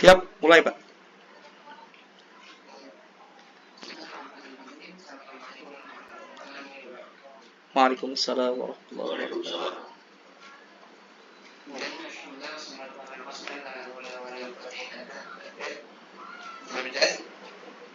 Siap, mulai Pak. Waalaikumsalam warahmatullahi wabarakatuh.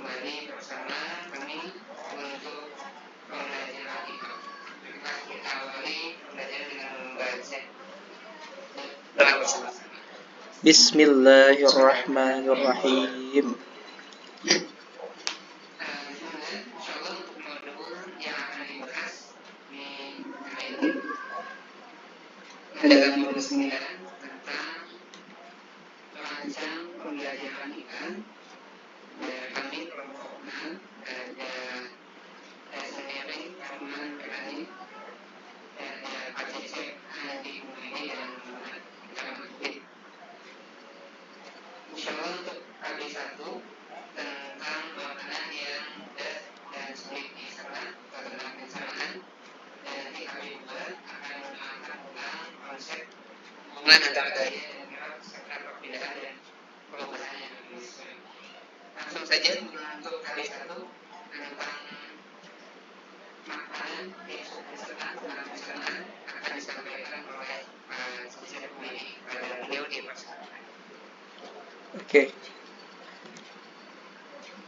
Kembali bersama kami untuk pembelajaran IPA. Kita awali pembelajaran dengan membaca doa bersama-sama. Bismillahirrahmanirrahim. Insyaallah untuk modul yang akan dibahas di hari ini adalah modul 9 tentang perancang pembelajaran IPA. Kami kelompok 6 ada saya Arman Berani, ada Pak Cecep, Adi Muhammad dan Muhammad Kamaludin. Insyaallah untuk AB1 tentang makanan yang mudah dan sulit dicerna atau tentang pencernaan, dan nanti AB2 akan mengangkat tentang konsep hubungan antara gaya dan gerak serta perbedaan dan perubahan yang disesuaikan. Langsung saja untuk AB1 tentang makanan yang sudah dicerna tentang pencernaan akan disampaikan oleh Pak Cecep ini pada beliau di persilakan. Oke.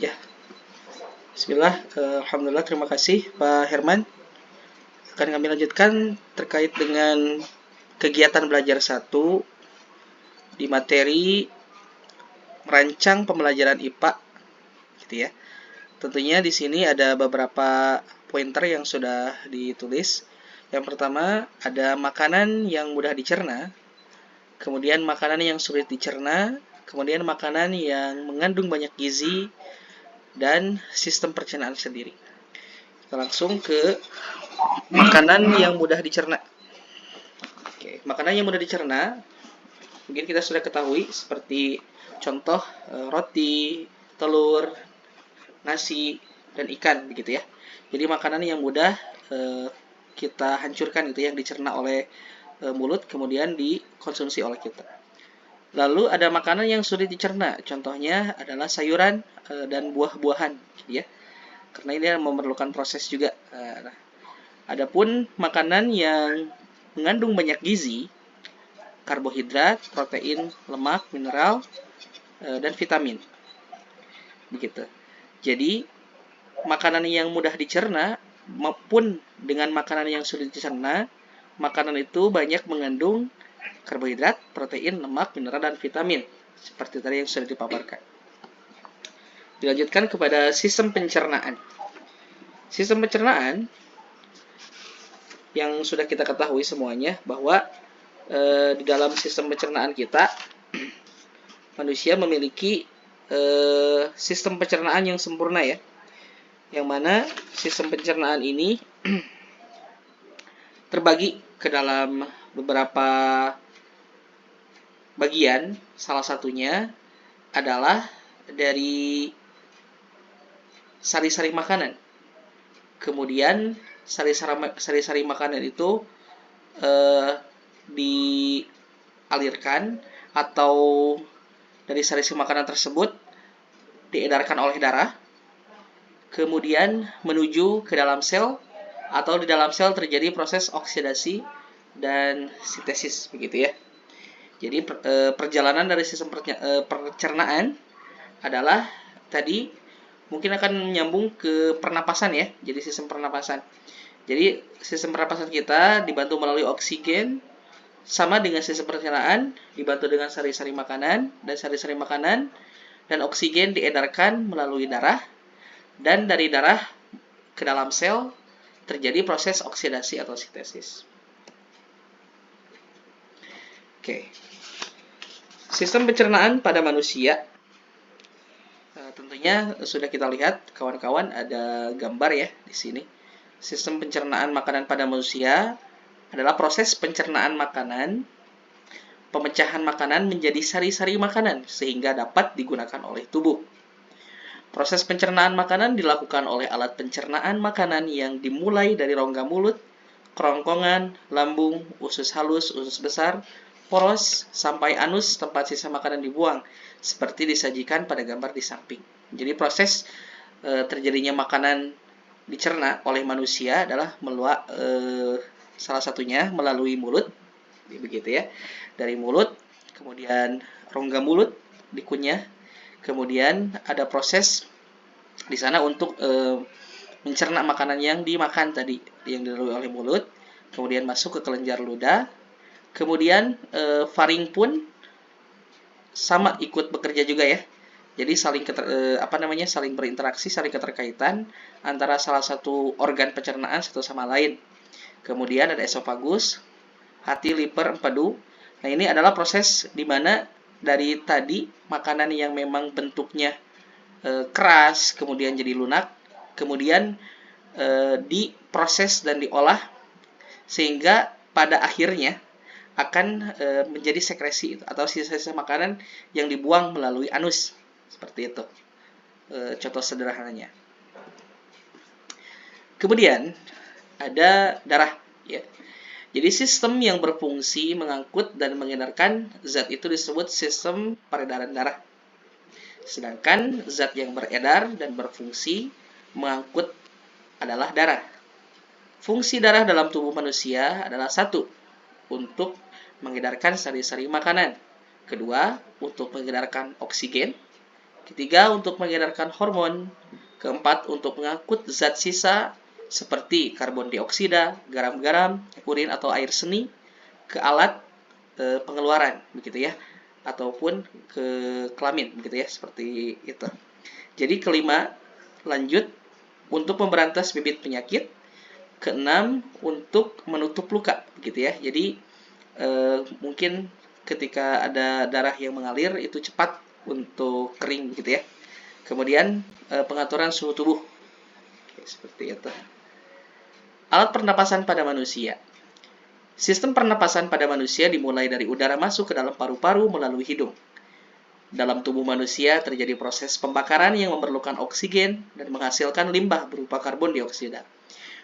Ya. Bismillah. Alhamdulillah, terima kasih Pak Herman. Akan kami lanjutkan terkait dengan kegiatan belajar 1 di materi merancang pembelajaran IPA, gitu ya. Tentunya di sini ada beberapa pointer yang sudah ditulis. Yang pertama ada makanan yang mudah dicerna, kemudian makanan yang sulit dicerna, kemudian makanan yang mengandung banyak gizi, dan sistem pencernaan sendiri. Kita langsung ke makanan yang mudah dicerna. Oke, makanan yang mudah dicerna mungkin kita sudah ketahui seperti contoh roti, telur, nasi, dan ikan begitu ya. Jadi makanan yang mudah kita hancurkan gitu, yang dicerna oleh mulut kemudian dikonsumsi oleh kita. Lalu ada makanan yang sulit dicerna, contohnya adalah sayuran dan buah-buahan gitu ya. Karena ini memerlukan proses juga. Nah, adapun makanan yang mengandung banyak gizi, karbohidrat, protein, lemak, mineral, dan vitamin. Begitu. Jadi, makanan yang mudah dicerna maupun dengan makanan yang sulit dicerna, makanan itu banyak mengandung karbohidrat, protein, lemak, mineral, dan vitamin. Seperti tadi yang sudah dipaparkan. Dilanjutkan kepada sistem pencernaan. Sistem pencernaan yang sudah kita ketahui semuanya bahwa di dalam sistem pencernaan kita manusia memiliki sistem pencernaan yang sempurna ya, yang mana sistem pencernaan ini terbagi ke dalam beberapa bagian. Salah satunya adalah dari sari-sari makanan. Kemudian sari-sari makanan itu dialirkan atau dari sari-sari makanan tersebut diedarkan oleh darah, kemudian menuju ke dalam sel, atau di dalam sel terjadi proses oksidasi dan sintesis begitu ya. Jadi perjalanan dari sistem pencernaan adalah tadi mungkin akan menyambung ke pernapasan ya. Jadi sistem pernapasan. Jadi sistem pernapasan kita dibantu melalui oksigen, sama dengan sistem pencernaan dibantu dengan sari-sari makanan, dan sari-sari makanan dan oksigen diedarkan melalui darah, dan dari darah ke dalam sel terjadi proses oksidasi atau sintesis. Oke. Sistem pencernaan pada manusia, tentunya sudah kita lihat kawan-kawan, ada gambar ya di sini. Sistem pencernaan makanan pada manusia adalah proses pencernaan makanan, pemecahan makanan menjadi sari-sari makanan sehingga dapat digunakan oleh tubuh. Proses pencernaan makanan dilakukan oleh alat pencernaan makanan yang dimulai dari rongga mulut, kerongkongan, lambung, usus halus, usus besar, poros sampai anus tempat sisa makanan dibuang, seperti disajikan pada gambar di samping. Jadi proses terjadinya makanan dicerna oleh manusia adalah salah satunya melalui mulut, begitu ya. Dari mulut, kemudian rongga mulut dikunyah, kemudian ada proses di sana untuk mencerna makanan yang dimakan tadi, yang dilalui oleh mulut, kemudian masuk ke kelenjar ludah. Kemudian faring pun sama ikut bekerja juga ya. Jadi saling saling berinteraksi, saling keterkaitan antara salah satu organ pencernaan satu sama lain. Kemudian ada esofagus, hati, liver, empedu. Nah, ini adalah proses di mana dari tadi makanan yang memang bentuknya keras kemudian jadi lunak, kemudian diproses dan diolah sehingga pada akhirnya akan menjadi sekresi atau sisa-sisa makanan yang dibuang melalui anus, seperti itu contoh sederhananya. Kemudian ada darah ya. Jadi sistem yang berfungsi mengangkut dan mengedarkan zat itu disebut sistem peredaran darah. Sedangkan zat yang beredar dan berfungsi mengangkut adalah darah. Fungsi darah dalam tubuh manusia adalah 1. Untuk mengedarkan sari-sari makanan. 2. Untuk mengedarkan oksigen. 3. Untuk mengedarkan hormon. 4. Untuk mengangkut zat sisa seperti karbon dioksida, garam-garam, urin atau air seni ke alat pengeluaran, begitu ya, ataupun ke kelamin, begitu ya, seperti itu. Jadi kelima, lanjut untuk memberantas bibit penyakit. Keenam, untuk menutup luka, gitu ya. Jadi mungkin ketika ada darah yang mengalir itu cepat untuk kering, gitu ya. Kemudian pengaturan suhu tubuh. Oke, seperti itu. Alat pernapasan pada manusia. Sistem pernapasan pada manusia dimulai dari udara masuk ke dalam paru-paru melalui hidung. Dalam tubuh manusia terjadi proses pembakaran yang memerlukan oksigen dan menghasilkan limbah berupa karbon dioksida.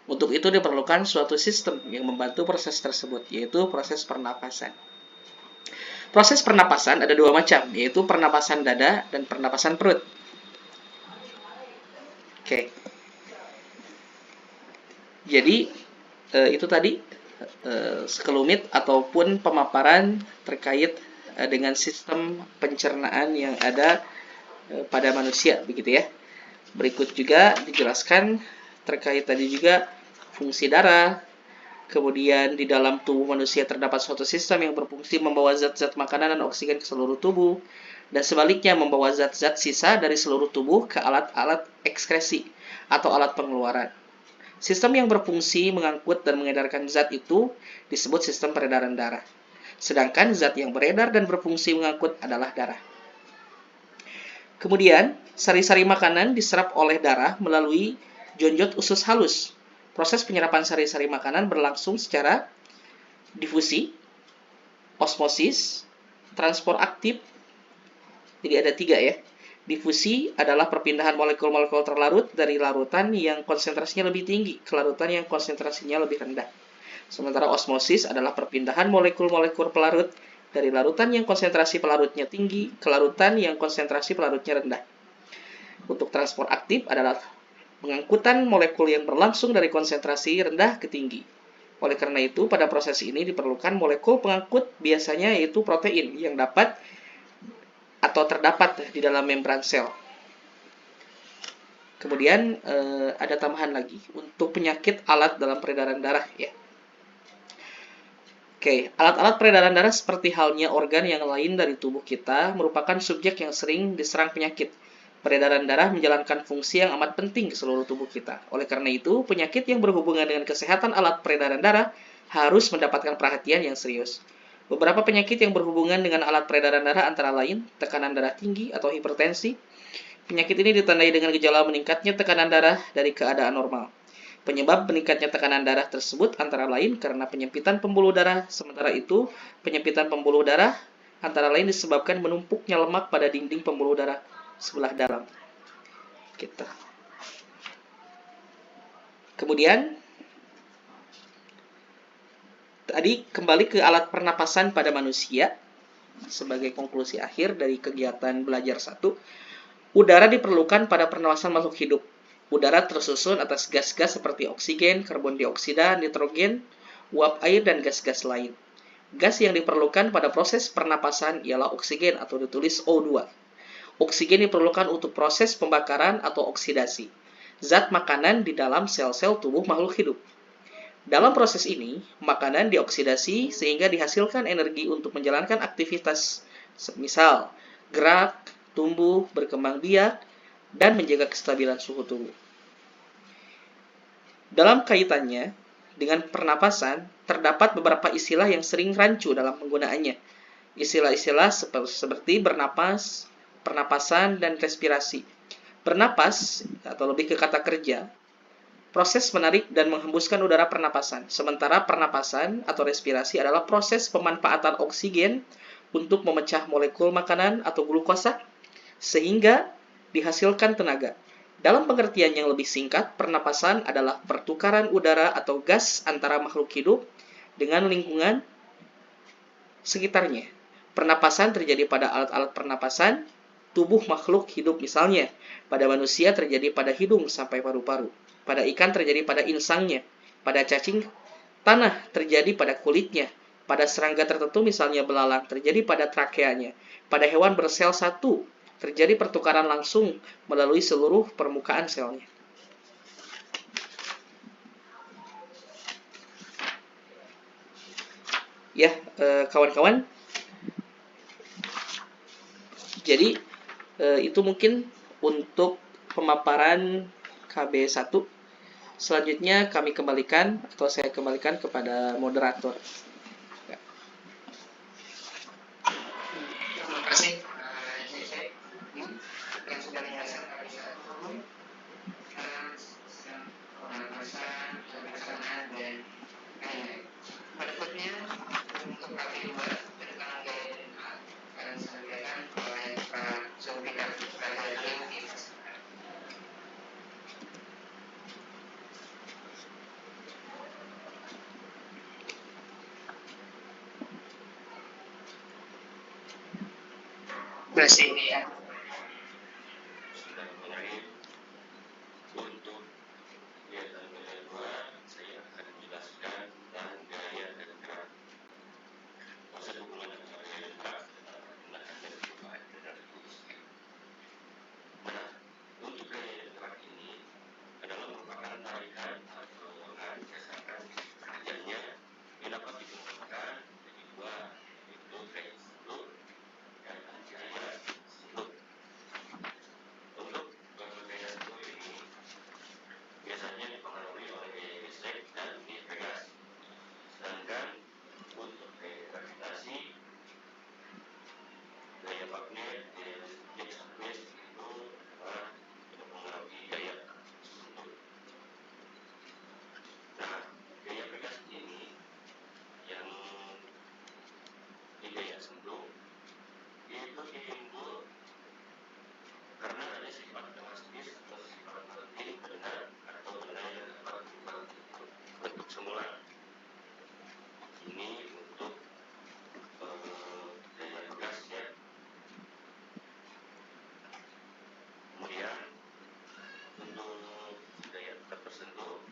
Untuk itu diperlukan suatu sistem yang membantu proses tersebut, yaitu proses pernapasan. Proses pernapasan ada 2 macam, yaitu pernapasan dada dan pernapasan perut. Oke. Jadi itu tadi sekelumit ataupun pemaparan terkait dengan sistem pencernaan yang ada pada manusia, begitu ya. Berikut juga dijelaskan terkait tadi juga fungsi darah. Kemudian di dalam tubuh manusia terdapat suatu sistem yang berfungsi membawa zat-zat makanan dan oksigen ke seluruh tubuh, dan sebaliknya membawa zat-zat sisa dari seluruh tubuh ke alat-alat ekskresi atau alat pengeluaran. Sistem yang berfungsi mengangkut dan mengedarkan zat itu disebut sistem peredaran darah. Sedangkan zat yang beredar dan berfungsi mengangkut adalah darah. Kemudian, sari-sari makanan diserap oleh darah melalui jonjot usus halus. Proses penyerapan sari-sari makanan berlangsung secara difusi, osmosis, transport aktif. Jadi ada 3 ya. Difusi adalah perpindahan molekul-molekul terlarut dari larutan yang konsentrasinya lebih tinggi ke larutan yang konsentrasinya lebih rendah. Sementara osmosis adalah perpindahan molekul-molekul pelarut dari larutan yang konsentrasi pelarutnya tinggi ke larutan yang konsentrasi pelarutnya rendah. Untuk transport aktif adalah pengangkutan molekul yang berlangsung dari konsentrasi rendah ke tinggi. Oleh karena itu, pada proses ini diperlukan molekul pengangkut, biasanya yaitu protein yang dapat atau terdapat di dalam membran sel. Kemudian ada tambahan lagi untuk penyakit alat dalam peredaran darah ya. Oke, alat-alat peredaran darah seperti halnya organ yang lain dari tubuh kita merupakan subjek yang sering diserang penyakit. Peredaran darah menjalankan fungsi yang amat penting ke seluruh tubuh kita. Oleh karena itu, penyakit yang berhubungan dengan kesehatan alat peredaran darah harus mendapatkan perhatian yang serius. Beberapa penyakit yang berhubungan dengan alat peredaran darah antara lain tekanan darah tinggi atau hipertensi. Penyakit ini ditandai dengan gejala meningkatnya tekanan darah dari keadaan normal. Penyebab meningkatnya tekanan darah tersebut antara lain karena penyempitan pembuluh darah. Sementara itu, penyempitan pembuluh darah antara lain disebabkan menumpuknya lemak pada dinding pembuluh darah sebelah dalam. Gitu. Kemudian Tadi kembali ke alat pernapasan pada manusia. Sebagai konklusi akhir dari kegiatan belajar 1, udara diperlukan pada pernapasan makhluk hidup. Udara tersusun atas gas-gas seperti oksigen, karbon dioksida, nitrogen, uap air, dan gas-gas lain. Gas yang diperlukan pada proses pernapasan ialah oksigen atau ditulis O2. Oksigen diperlukan untuk proses pembakaran atau oksidasi zat makanan di dalam sel-sel tubuh makhluk hidup. Dalam proses ini, makanan dioksidasi sehingga dihasilkan energi untuk menjalankan aktivitas, misal gerak, tumbuh, berkembang biak, dan menjaga kestabilan suhu tubuh. Dalam kaitannya dengan pernapasan, terdapat beberapa istilah yang sering rancu dalam penggunaannya. Istilah-istilah seperti bernapas, pernapasan, dan respirasi. Bernapas, atau lebih ke kata kerja, proses menarik dan menghembuskan udara pernapasan. Sementara pernapasan atau respirasi adalah proses pemanfaatan oksigen untuk memecah molekul makanan atau glukosa sehingga dihasilkan tenaga. Dalam pengertian yang lebih singkat, pernapasan adalah pertukaran udara atau gas antara makhluk hidup dengan lingkungan sekitarnya. Pernapasan terjadi pada alat-alat pernapasan tubuh makhluk hidup, misalnya pada manusia terjadi pada hidung sampai paru-paru. Pada ikan terjadi pada insangnya, pada cacing tanah terjadi pada kulitnya, pada serangga tertentu misalnya belalang terjadi pada trakeanya, pada hewan bersel satu terjadi pertukaran langsung melalui seluruh permukaan selnya. Ya, kawan-kawan. Jadi itu mungkin untuk pemaparan KB1. Selanjutnya kami kembalikan atau saya kembalikan kepada moderator. Terima kasih JJ yang sudah menjelaskan KB1 pernapasan, pelaksanaan, dan lain-lain. Berikutnya untuk KB2 tentang gaya dan hal akan disampaikan oleh Pak Zulfikar Raharjo Dimas. Masih ya. Untuk kegiatan kedua, saya akan menjelaskan tentang gaya dan gerak. Proses hubungan antara gaya dan gerak menggunakan dari perubahan dan fungsi. Nah, untuk gaya dan gerak ini adalah merupakan tarikan atau dorongan berdasarkan kerjanya yang dapat digunakan bagi dua, yaitu gaya sentuh dan gaya sentuh. Untuk gaya sentuh ini biasanya dipengaruhi oleh gaya gesek dan gaya pegas. Sedangkan untuk gaya gravitasi, gaya magnet dan gaya surface itu adalah mempengaruhi gaya sentuh. Nah, gaya pegas ini yang di gaya sentuh itu timbul karena ada sifat elastis atau sifat penting benda atau benda yang dapat berubah bentuk semula. Ini untuk gaya pegas ya. Kemudian untuk gaya tetap tersentuh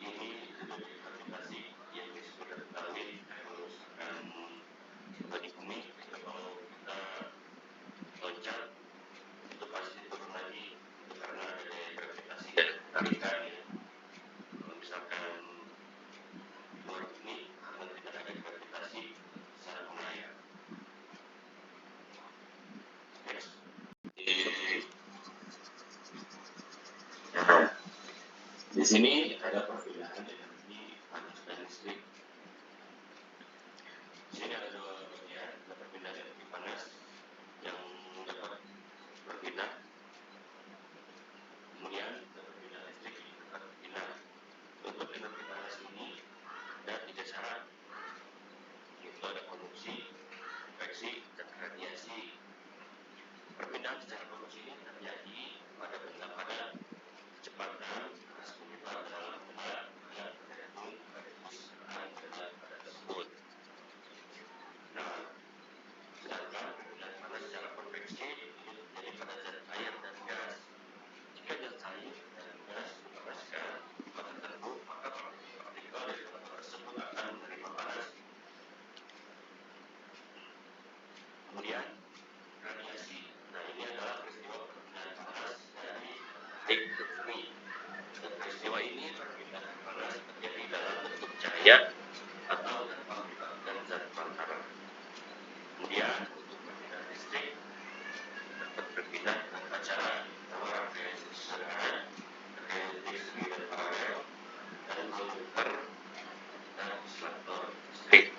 ini dari gravitasi yang sudah ketahui kalau misalkan di bumi kalau kita loncat itu pasti turun lagi itu karena ada gravitasi dan tarikan ya. Kalau misalkan luar bumi karena tidak ada gravitasi secara melayang. Next. Nah, di sini ada perbedaan energi panas dan listrik. Di sini ada dua bagian, ada perbedaan energi panas yang dapat berpindah, kemudian ada perbedaan listrik yang dapat berpindah. Untuk energi panas ini ada tiga syarat, yaitu ada konduksi, konveksi, dan radiasi. Perpindahan secara konduksi ini terjadi pada benda padat kecepatan 11 meter dalam benda padat saja atau tanpa melibatkan zat perantara. Kemudian untuk perpindahan listrik dapat berpindah dengan cara rangkaian listrik sederhana, rangkaian listrik segi dan paralel, dan kondutor dan isolator listrik.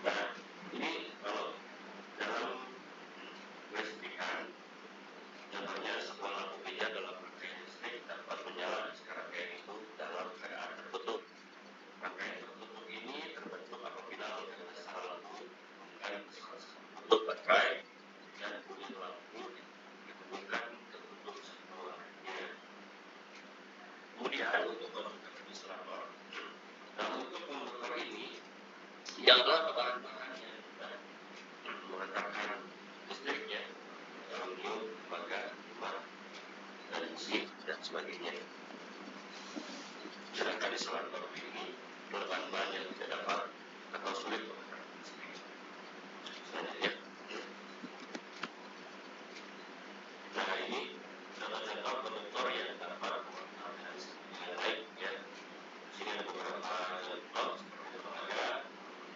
Nah, ini kalau dalam kelistrikan, contohnya sebuah lampu meja dalam rangkaian listrik dapat menyala jika rangkaian itu dalam keadaan tertutup. Rangkaian tertutup ini terbentuk apabila organ dasar lampu bukan tutup baterai dan kulit lampu ditemukan tertutup semuanya. Kemudian untuk kondutor isolator, nah untuk kondutor ini yang bahan-bahan yang mudah mengantarkan listriknya, aluminium, tembaga, timah, dan besi dan sebagainya. Sedangkan isolator ini bahan-bahan yang tidak dapat atau sulit mengantarkan listrik. Selanjutnya, nah ini contoh-contoh konduktor yang dapat mengantarkan listrik yang baik ya. Sini ada beberapa contoh seperti tembaga,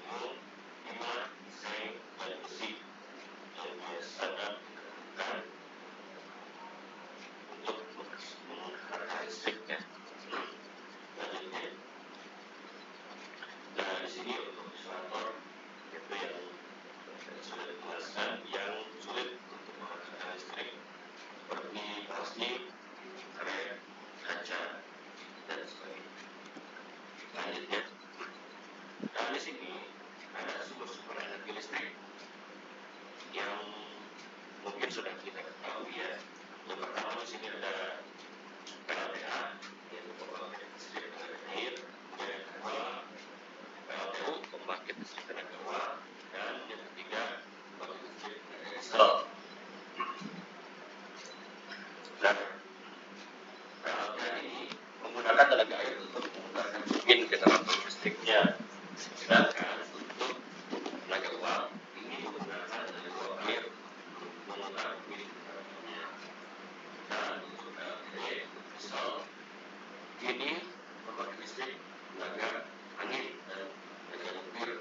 aluminium, timah, seng, dan besi yang biasanya digunakan untuk mengantarkan listrik ya. Selanjutnya, nah di sini untuk isolator itu yang sudah dijelaskan yang sulit untuk menghasilkan listrik seperti plastik, karet, kaca, dan sebagainya. Selanjutnya, nah di sini ada sumber-sumber energi listrik yang mungkin sudah kita ketahui ya. Yang pertama di sini ada PLTA, yaitu pembangkit listrik tenaga air. Yang kedua PLTU, pembangkit listrik tenaga uap, dan yang ketiga pembangkit listrik tenaga diesel. Dan PLTA ini menggunakan tenaga air untuk menggunakan turbin generator listriknya. Sedangkan untuk tenaga uap ini menggunakan tenaga uap air untuk memutar turbin generatornya. Dan untuk PLTE diesel ini membangkit listrik tenaga angin dan tenaga nuklir.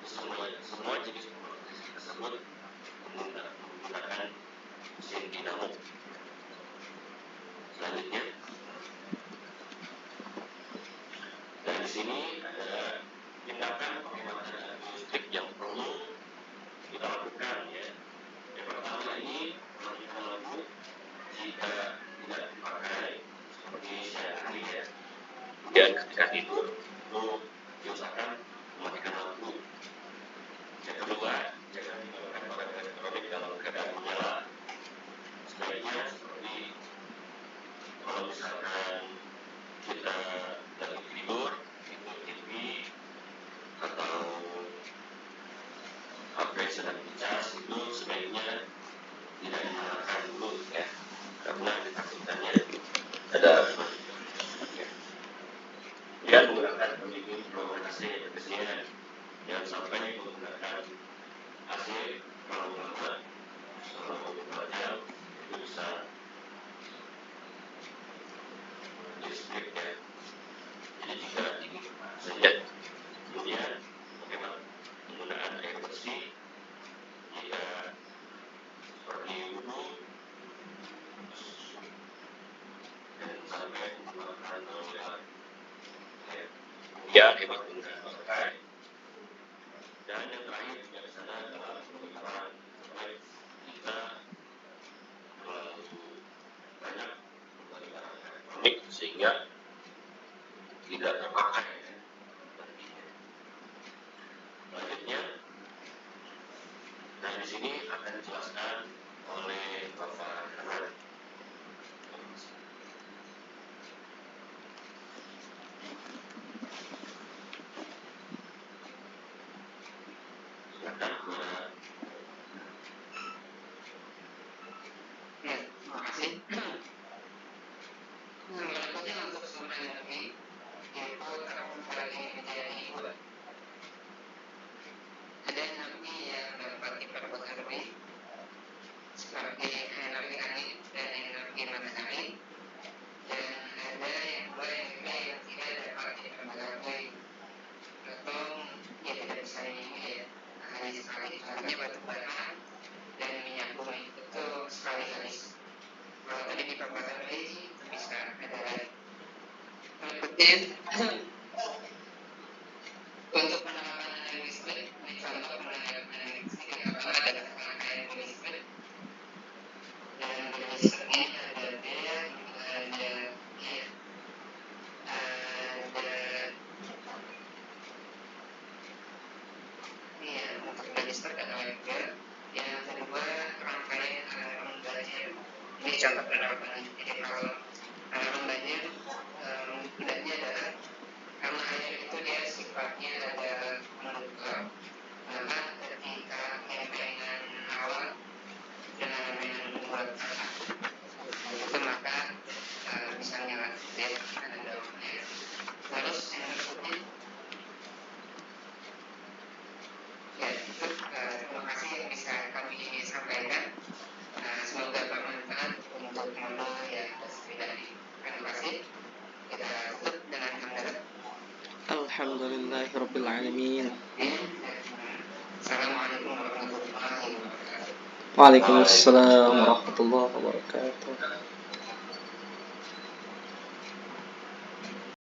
Semua jenis pembangkit listrik tersebut menggunakan mesin dinamo. Selanjutnya, dan di sini ada tindakan penghematan energi listrik yang perlu kita lakukan ya. Yang pertama ini mematikan lampu jika tidak dipakai seperti siang hari ya. Dan ketika tidur itu diusahakan mematikan lampu. Yang kedua, jangan tinggalkan barang elektronik dalam keadaan menyala. Sebaiknya seperti kalau misalkan kita lagi tidur, itu TV atau HP sedang dicas, itu sebaiknya tidak dinyalakan dulu ya, karena ditakutkannya ada ya. Dia menggunakan pendingin ruangan AC biasanya jangan sampai menggunakan AC terlalu lama selama beberapa jam, itu bisa listrik ya. Jadi jika ingin saja. Kemudian bagaimana penggunaan air bersih jika seperti wudhu dan sampai menggunakan toilet ya, hemat penggunaan baterai. Dan yang terakhir bijaksana adalah penggunaan baterai. Kita terlalu banyak menggunakan elektronik sehingga tidak terpakai ya. Selanjutnya, nah di sini akan dijelaskan oleh Bapak Herman. Silakan Pak. Ya, terima kasih. Berikutnya untuk sumber energi, yaitu terbagi menjadi dua. Ada energi yang dapat diperoleh seperti energi papasan religi itu bisa ada kemudian untuk penerapan linguistik, ini contoh penerapan linguistik yang pertama adalah rangkaian linguistik. Dan linguistik ini ada dia, ada untuk linguistik ada juga. Yang kedua rangkaian aliran belajar. Ini contoh penerapan. Jadi kalau aliran belajar mudahnya adalah karena ayat itu dia sifatnya ada membuka, maka ketika pemainan awal dengan pemainan membuat itu maka misalnya dia akan ada waktunya. Terus yang berikutnya ya itu terima kasih yang bisa kami sampaikan. Semoga bermanfaat untuk teman-teman yang tidak di. Terima kasih. Kita tutup dengan hamdalah. Alhamdulillahirabbil alamin. Assalamualaikum warahmatullahi wabarakatuh. Waalaikumsalam warahmatullahi wabarakatuh.